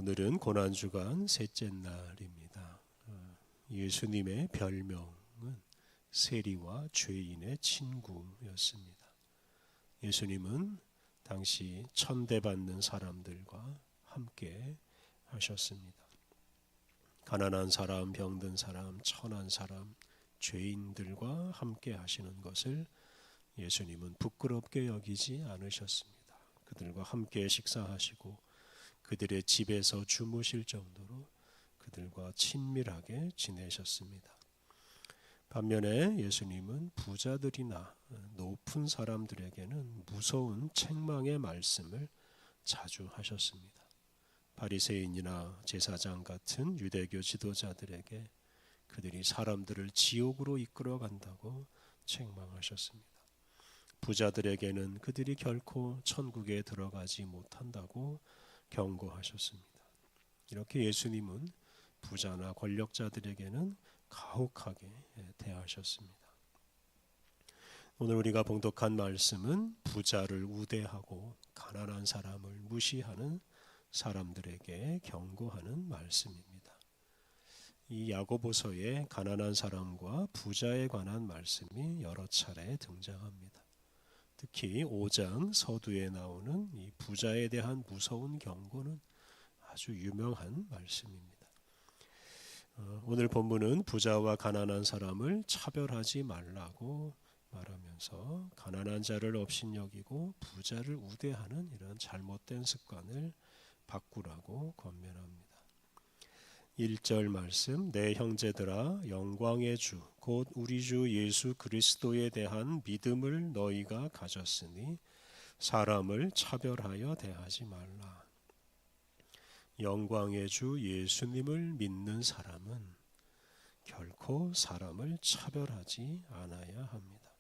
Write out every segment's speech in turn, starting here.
오늘은 고난주간 셋째 날입니다. 예수님의 별명은 세리와 죄인의 친구였습니다. 예수님은 당시 천대받는 사람들과 함께 하셨습니다. 가난한 사람, 병든 사람, 천한 사람, 죄인들과 함께 하시는 것을 예수님은 부끄럽게 여기지 않으셨습니다. 그들과 함께 식사하시고 그들의 집에서 주무실 정도로 그들과 친밀하게 지내셨습니다. 반면에 예수님은 부자들이나 높은 사람들에게는 무서운 책망의 말씀을 자주 하셨습니다. 바리새인이나 제사장 같은 유대교 지도자들에게 그들이 사람들을 지옥으로 이끌어 간다고 책망하셨습니다. 부자들에게는 그들이 결코 천국에 들어가지 못한다고 경고하셨습니다. 이렇게 예수님은 부자나 권력자들에게는 가혹하게 대하셨습니다. 오늘 우리가 봉독한 말씀은 부자를 우대하고 가난한 사람을 무시하는 사람들에게 경고하는 말씀입니다. 이 야고보서에 가난한 사람과 부자에 관한 말씀이 여러 차례 등장합니다. 특히 5장 서두에 나오는 이 부자에 대한 무서운 경고는 아주 유명한 말씀입니다. 오늘 본문은 부자와 가난한 사람을 차별하지 말라고 말하면서 가난한 자를 업신여기고 부자를 우대하는 이런 잘못된 습관을 바꾸라고 권면합니다. 1절 말씀, 내 형제들아 영광의 주 곧 우리 주 예수 그리스도에 대한 믿음을 너희가 가졌으니 사람을 차별하여 대하지 말라. 영광의 주 예수님을 믿는 사람은 결코 사람을 차별하지 않아야 합니다.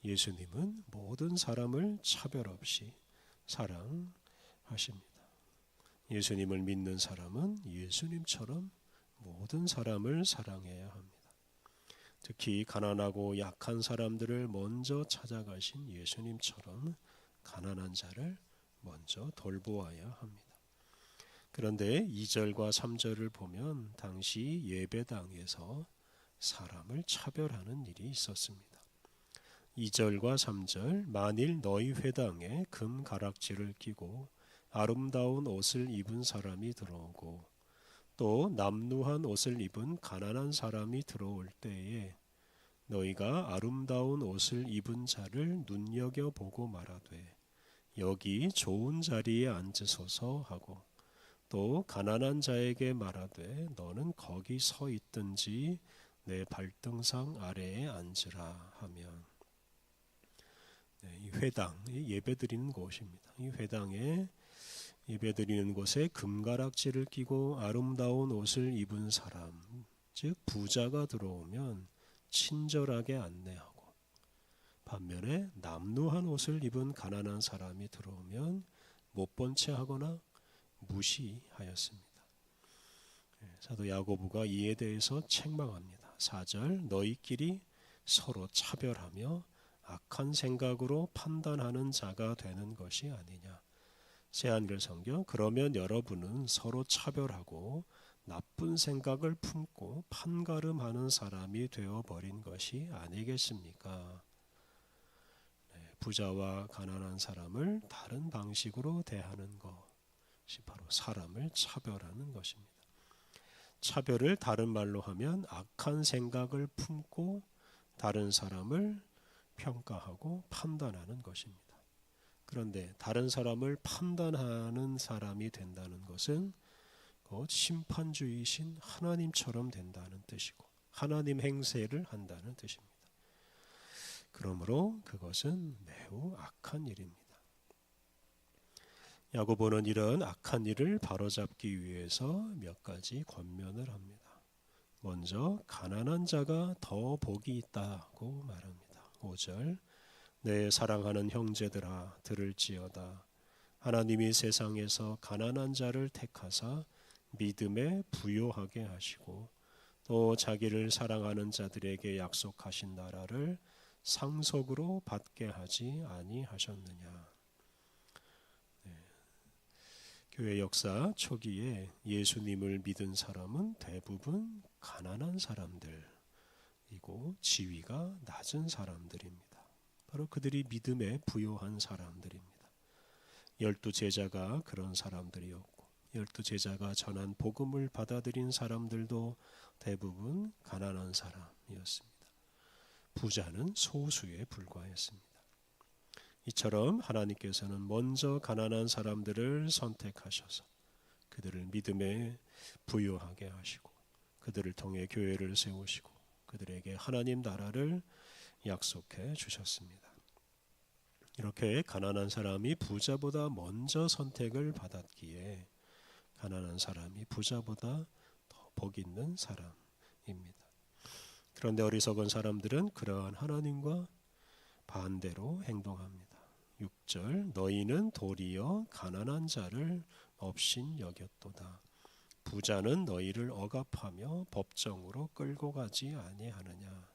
예수님은 모든 사람을 차별 없이 사랑하십니다. 예수님을 믿는 사람은 예수님처럼 모든 사람을 사랑해야 합니다. 특히 가난하고 약한 사람들을 먼저 찾아가신 예수님처럼 가난한 자를 먼저 돌보아야 합니다. 그런데 2절과 3절을 보면 당시 예배당에서 사람을 차별하는 일이 있었습니다. 2절과 3절, 만일 너희 회당에 금 가락지를 끼고 아름다운 옷을 입은 사람이 들어오고 또 남루한 옷을 입은 가난한 사람이 들어올 때에 너희가 아름다운 옷을 입은 자를 눈여겨보고 말하되 여기 좋은 자리에 앉으소서 하고 또 가난한 자에게 말하되 너는 거기 서 있든지 내 발등상 아래에 앉으라 하면, 이 회당, 예배드리는 곳입니다. 이 회당에 예배드리는 곳에 금가락지를 끼고 아름다운 옷을 입은 사람, 즉 부자가 들어오면 친절하게 안내하고, 반면에 남루한 옷을 입은 가난한 사람이 들어오면 못 본 채 하거나 무시하였습니다. 사도 야고보가 이에 대해서 책망합니다. 4절, 너희끼리 서로 차별하며 악한 생각으로 판단하는 자가 되는 것이 아니냐. 새한글 성경, 그러면 여러분은 서로 차별하고 나쁜 생각을 품고 판가름하는 사람이 되어버린 것이 아니겠습니까? 부자와 가난한 사람을 다른 방식으로 대하는 것이 바로 사람을 차별하는 것입니다. 차별을 다른 말로 하면 악한 생각을 품고 다른 사람을 평가하고 판단하는 것입니다. 그런데 다른 사람을 판단하는 사람이 된다는 것은 곧 심판주의신 하나님처럼 된다는 뜻이고 하나님 행세를 한다는 뜻입니다. 그러므로 그것은 매우 악한 일입니다. 야고보는 이런 악한 일을 바로잡기 위해서 몇 가지 권면을 합니다. 먼저 가난한 자가 더 복이 있다고 말합니다. 5절, 내 사랑하는 형제들아 들을지어다. 하나님이 세상에서 가난한 자를 택하사 믿음에 부요하게 하시고 또 자기를 사랑하는 자들에게 약속하신 나라를 상속으로 받게 하지 아니하셨느냐. 교회 역사 초기에 예수님을 믿은 사람은 대부분 가난한 사람들이고 지위가 낮은 사람들입니다. 바로 그들이 믿음에 부요한 사람들입니다. 12제자가 그런 사람들이었고 12제자가 전한 복음을 받아들인 사람들도 대부분 가난한 사람이었습니다. 부자는 소수에 불과했습니다. 이처럼 하나님께서는 먼저 가난한 사람들을 선택하셔서 그들을 믿음에 부요하게 하시고 그들을 통해 교회를 세우시고 그들에게 하나님 나라를 약속해 주셨습니다. 이렇게 가난한 사람이 부자보다 먼저 선택을 받았기에 가난한 사람이 부자보다 더 복 있는 사람입니다. 그런데 어리석은 사람들은 그러한 하나님과 반대로 행동합니다. 6절 너희는 도리어 가난한 자를 업신 여겼도다. 부자는 너희를 억압하며 법정으로 끌고 가지 아니하느냐.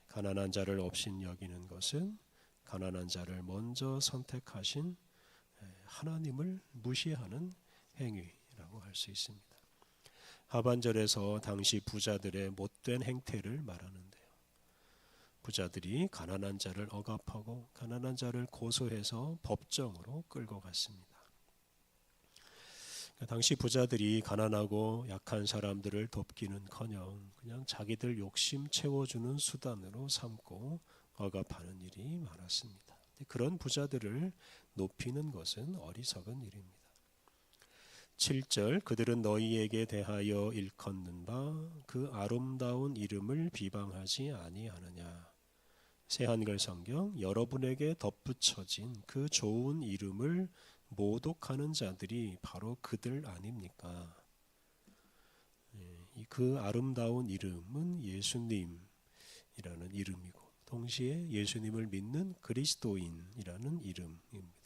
가난한 자를 업신 여기는 것은 가난한 자를 먼저 선택하신 하나님을 무시하는 행위라고 할 수 있습니다. 하반절에서 당시 부자들의 못된 행태를 말하는데요. 부자들이 가난한 자를 억압하고 가난한 자를 고소해서 법정으로 끌고 갔습니다. 당시 부자들이 가난하고 약한 사람들을 돕기는커녕 그냥 자기들 욕심 채워주는 수단으로 삼고 억압하는 일이 많았습니다. 그런 부자들을 높이는 것은 어리석은 일입니다. 7절 그들은 너희에게 대하여 일컫는 바 그 아름다운 이름을 비방하지 아니하느냐. 새한글 성경 여러분에게 덧붙여진 그 좋은 이름을 모독하는 자들이 바로 그들 아닙니까? 그 아름다운 이름은 예수님이라는 이름이고 동시에 예수님을 믿는 그리스도인이라는 이름입니다.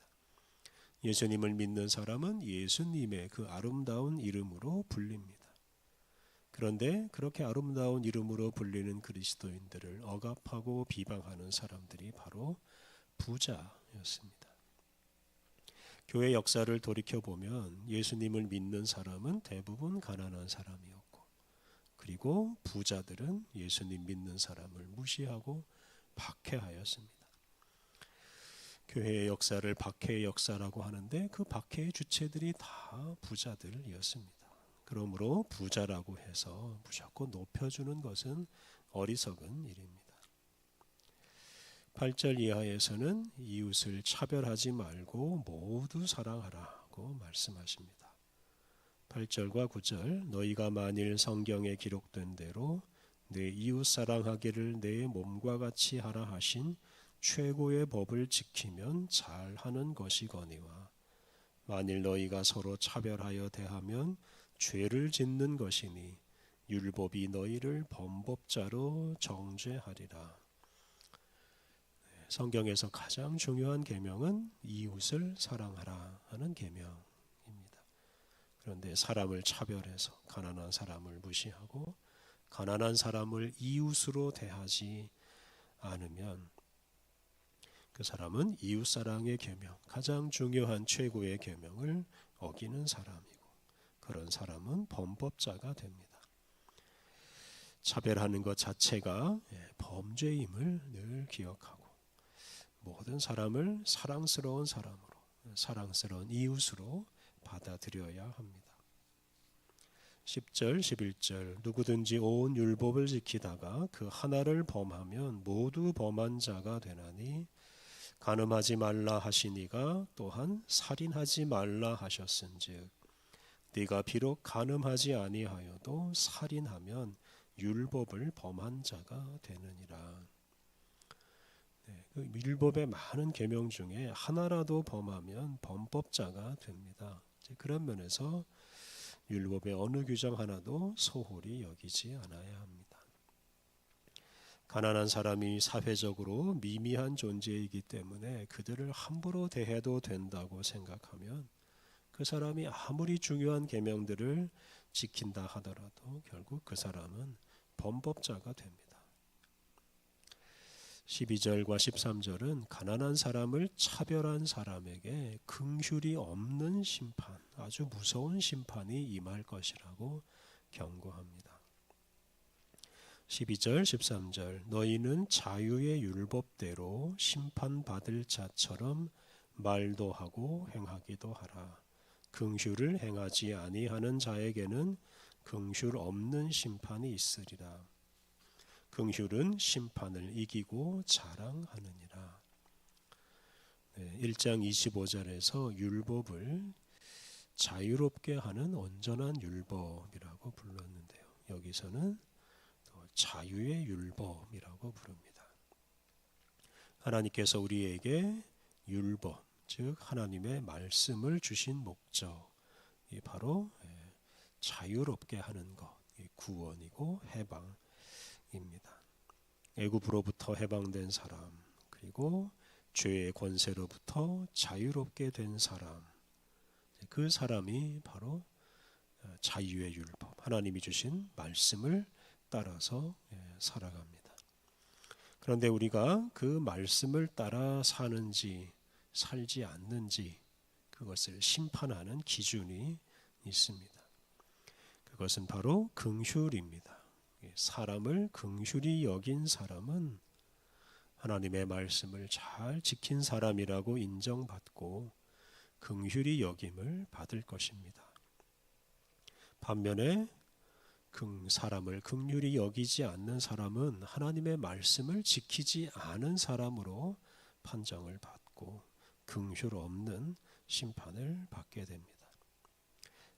예수님을 믿는 사람은 예수님의 그 아름다운 이름으로 불립니다. 그런데 그렇게 아름다운 이름으로 불리는 그리스도인들을 억압하고 비방하는 사람들이 바로 부자였습니다. 교회 역사를 돌이켜보면 예수님을 믿는 사람은 대부분 가난한 사람이었고 그리고 부자들은 예수님 믿는 사람을 무시하고 박해하였습니다. 교회의 역사를 박해의 역사라고 하는데 그 박해의 주체들이 다 부자들이었습니다. 그러므로 부자라고 해서 무조건 높여주는 것은 어리석은 일입니다. 8절 이하에서는 이웃을 차별하지 말고 모두 사랑하라고 말씀하십니다. 8절과 9절 너희가 만일 성경에 기록된 대로 내 이웃 사랑하기를 내 몸과 같이 하라 하신 최고의 법을 지키면 잘하는 것이거니와 만일 너희가 서로 차별하여 대하면 죄를 짓는 것이니 율법이 너희를 범법자로 정죄하리라. 성경에서 가장 중요한 계명은 이웃을 사랑하라 하는 계명입니다. 그런데 사람을 차별해서 가난한 사람을 무시하고 가난한 사람을 이웃으로 대하지 않으면 그 사람은 이웃사랑의 계명, 가장 중요한 최고의 계명을 어기는 사람이고 그런 사람은 범법자가 됩니다. 차별하는 것 자체가 범죄임을 늘 기억하고 모든 사람을 사랑스러운 사람으로, 사랑스러운 이웃으로 받아들여야 합니다. 10절, 11절 누구든지 온 율법을 지키다가 그 하나를 범하면 모두 범한 자가 되나니 간음하지 말라 하시니가 또한 살인하지 말라 하셨은즉 네가 비록 간음하지 아니하여도 살인하면 율법을 범한 자가 되느니라. 그 율법의 많은 계명 중에 하나라도 범하면 범법자가 됩니다. 그런 면에서 율법의 어느 규정 하나도 소홀히 여기지 않아야 합니다. 가난한 사람이 사회적으로 미미한 존재이기 때문에 그들을 함부로 대해도 된다고 생각하면 그 사람이 아무리 중요한 계명들을 지킨다 하더라도 결국 그 사람은 범법자가 됩니다. 12절과 13절은 가난한 사람을 차별한 사람에게 긍휼이 없는 심판, 아주 무서운 심판이 임할 것이라고 경고합니다. 12절, 13절 너희는 자유의 율법대로 심판받을 자처럼 말도 하고 행하기도 하라. 긍휼을 행하지 아니하는 자에게는 긍휼 없는 심판이 있으리라. 긍휼은 심판을 이기고 자랑하느니라. 1장 25절에서 율법을 자유롭게 하는 온전한 율법이라고 불렀는데요. 여기서는 자유의 율법이라고 부릅니다. 하나님께서 우리에게 율법, 즉 하나님의 말씀을 주신 목적이 바로 자유롭게 하는 것, 구원이고 해방입니다. 애굽으로부터 해방된 사람, 그리고 죄의 권세로부터 자유롭게 된 사람, 그 사람이 바로 자유의 율법, 하나님이 주신 말씀을 따라서 살아갑니다. 그런데 우리가 그 말씀을 따라 사는지 살지 않는지 그것을 심판하는 기준이 있습니다. 그것은 바로 긍휼입니다. 사람을 긍휼히 여긴 사람은 하나님의 말씀을 잘 지킨 사람이라고 인정받고 긍휼히 여김을 받을 것입니다. 반면에 사람을 긍휼히 여기지 않는 사람은 하나님의 말씀을 지키지 않은 사람으로 판정을 받고 긍휼 없는 심판을 받게 됩니다.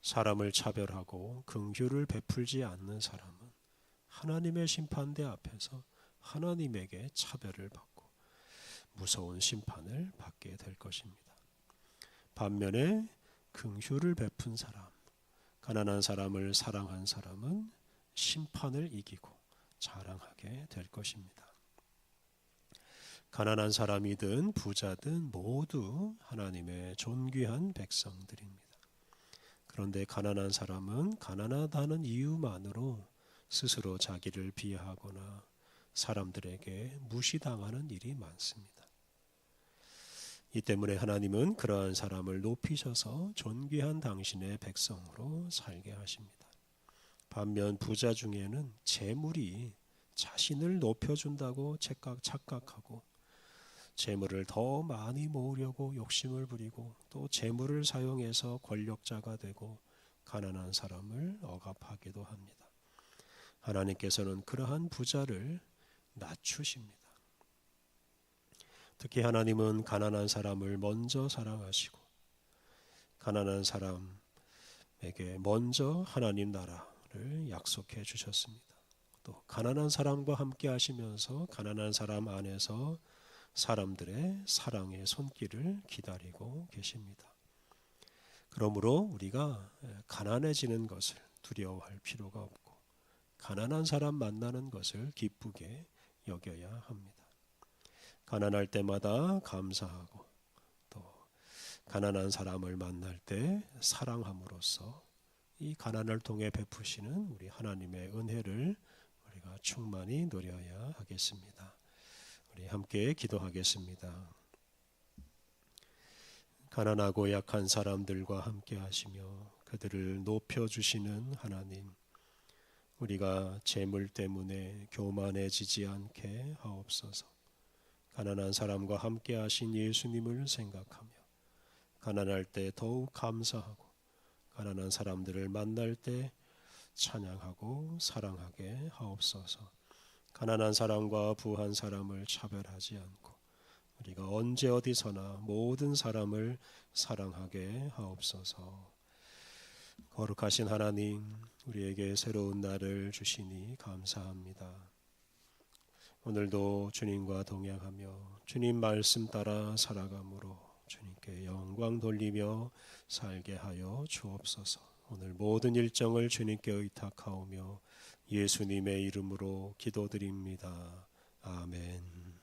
사람을 차별하고 긍휼을 베풀지 않는 사람은 하나님의 심판대 앞에서 하나님에게 차별을 받고 무서운 심판을 받게 될 것입니다. 반면에 긍휼을 베푼 사람, 가난한 사람을 사랑한 사람은 심판을 이기고 자랑하게 될 것입니다. 가난한 사람이든 부자든 모두 하나님의 존귀한 백성들입니다. 그런데 가난한 사람은 가난하다는 이유만으로 스스로 자기를 비하하거나 사람들에게 무시당하는 일이 많습니다. 이 때문에 하나님은 그러한 사람을 높이셔서 존귀한 당신의 백성으로 살게 하십니다. 반면 부자 중에는 재물이 자신을 높여준다고 착각하고 재물을 더 많이 모으려고 욕심을 부리고 또 재물을 사용해서 권력자가 되고 가난한 사람을 억압하기도 합니다. 하나님께서는 그러한 부자를 낮추십니다. 특히 하나님은 가난한 사람을 먼저 사랑하시고 가난한 사람에게 먼저 하나님 나라를 약속해 주셨습니다. 또 가난한 사람과 함께 하시면서 가난한 사람 안에서 사람들의 사랑의 손길을 기다리고 계십니다. 그러므로 우리가 가난해지는 것을 두려워할 필요가 없고 가난한 사람 만나는 것을 기쁘게 여겨야 합니다. 가난할 때마다 감사하고 또 가난한 사람을 만날 때 사랑함으로써 이 가난을 통해 베푸시는 우리 하나님의 은혜를 우리가 충만히 누려야 하겠습니다. 우리 함께 기도하겠습니다. 가난하고 약한 사람들과 함께 하시며 그들을 높여주시는 하나님, 우리가 재물 때문에 교만해지지 않게 하옵소서. 가난한 사람과 함께 하신 예수님을 생각하며 가난할 때 더욱 감사하고 가난한 사람들을 만날 때 찬양하고 사랑하게 하옵소서. 가난한 사람과 부한 사람을 차별하지 않고 우리가 언제 어디서나 모든 사람을 사랑하게 하옵소서. 거룩하신 하나님, 우리에게 새로운 날을 주시니 감사합니다. 오늘도 주님과 동행하며 주님 말씀 따라 살아감으로 주님께 영광 돌리며 살게 하여 주옵소서. 오늘 모든 일정을 주님께 의탁하오며 예수님의 이름으로 기도드립니다. 아멘.